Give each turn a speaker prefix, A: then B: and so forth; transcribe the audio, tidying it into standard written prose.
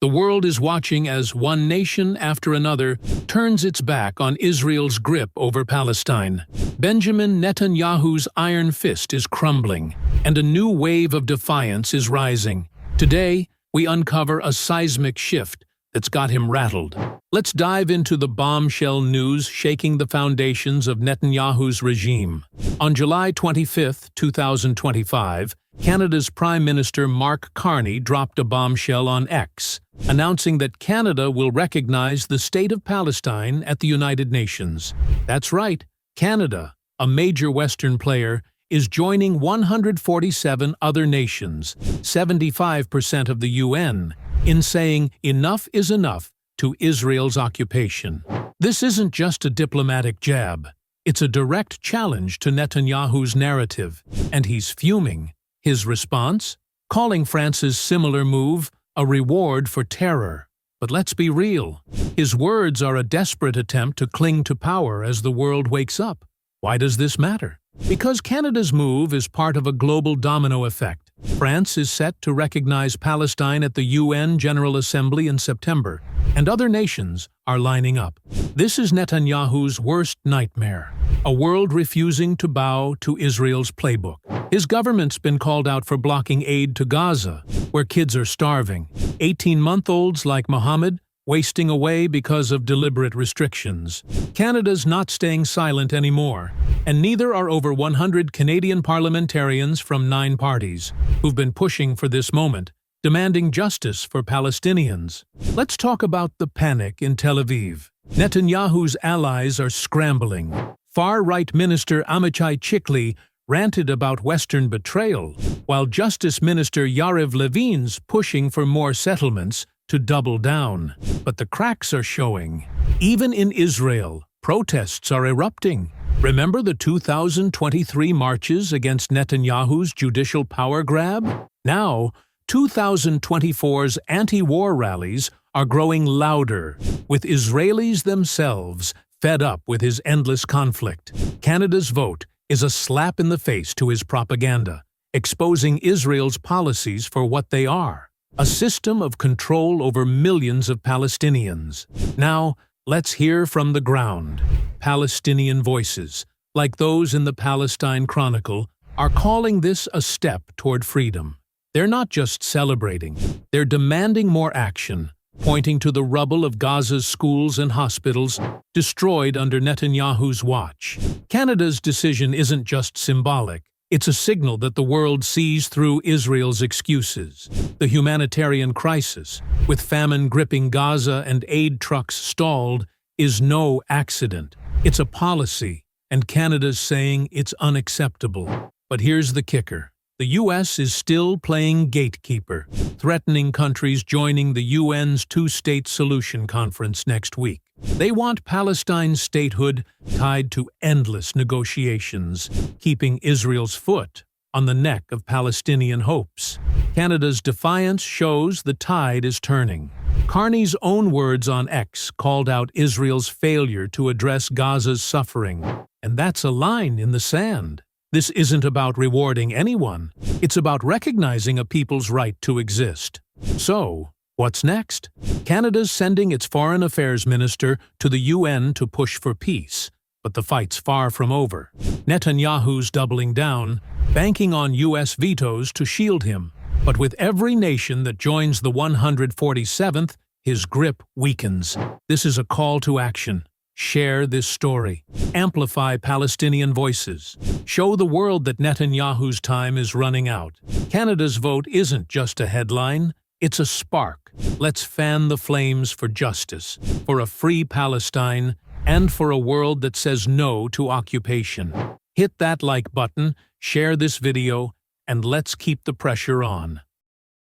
A: The world is watching as one nation after another turns its back on Israel's grip over Palestine. Benjamin Netanyahu's iron fist is crumbling, and a new wave of defiance is rising. Today, we uncover a seismic shift that's got him rattled. Let's dive into the bombshell news shaking the foundations of Netanyahu's regime. On July 25, 2025, Canada's Prime Minister Mark Carney dropped a bombshell on X, announcing that Canada will recognize the State of Palestine at the United Nations. That's right, Canada, a major Western player, is joining 147 other nations, 75% of the UN, in saying enough is enough to Israel's occupation. This isn't just a diplomatic jab. It's a direct challenge to Netanyahu's narrative, and he's fuming. His response? Calling France's similar move a reward for terror. But let's be real. His words are a desperate attempt to cling to power as the world wakes up. Why does this matter? Because Canada's move is part of a global domino effect. France is set to recognize Palestine at the UN General Assembly in September, and other nations are lining up. This is Netanyahu's worst nightmare, a world refusing to bow to Israel's playbook. His government's been called out for blocking aid to Gaza, where kids are starving. 18-month-olds like Mohammed wasting away because of deliberate restrictions. Canada's not staying silent anymore, and neither are over 100 Canadian parliamentarians from 9 parties who've been pushing for this moment, demanding justice for Palestinians. Let's talk about the panic in Tel Aviv. Netanyahu's allies are scrambling. Far-right Minister Amichai Chikli ranted about Western betrayal, while Justice Minister Yariv Levin's pushing for more settlements to double down. But the cracks are showing. Even in Israel, protests are erupting. Remember the 2023 marches against Netanyahu's judicial power grab? Now, 2024's anti-war rallies are growing louder, with Israelis themselves fed up with his endless conflict. Canada's vote is a slap in the face to his propaganda, exposing Israel's policies for what they are: a system of control over millions of Palestinians. Now, let's hear from the ground. Palestinian voices, like those in the Palestine Chronicle, are calling this a step toward freedom. They're not just celebrating, they're demanding more action, pointing to the rubble of Gaza's schools and hospitals destroyed under Netanyahu's watch. Canada's decision isn't just symbolic. It's a signal that the world sees through Israel's excuses. The humanitarian crisis, with famine gripping Gaza and aid trucks stalled, is no accident. It's a policy, and Canada's saying it's unacceptable. But here's the kicker. The U.S. is still playing gatekeeper, threatening countries joining the UN's two-state solution conference next week. They want Palestine's statehood tied to endless negotiations, keeping Israel's foot on the neck of Palestinian hopes. Canada's defiance shows the tide is turning. Carney's own words on X called out Israel's failure to address Gaza's suffering, and that's a line in the sand. This isn't about rewarding anyone. It's about recognizing a people's right to exist. So, what's next? Canada's sending its foreign affairs minister to the UN to push for peace, but the fight's far from over. Netanyahu's doubling down, banking on US vetoes to shield him. But with every nation that joins the 147th, his grip weakens. This is a call to action. Share this story. Amplify Palestinian voices. Show the world that Netanyahu's time is running out. Canada's vote isn't just a headline, it's a spark. Let's fan the flames for justice, for a free Palestine, and for a world that says no to occupation. Hit that like button, share this video, and let's keep the pressure on.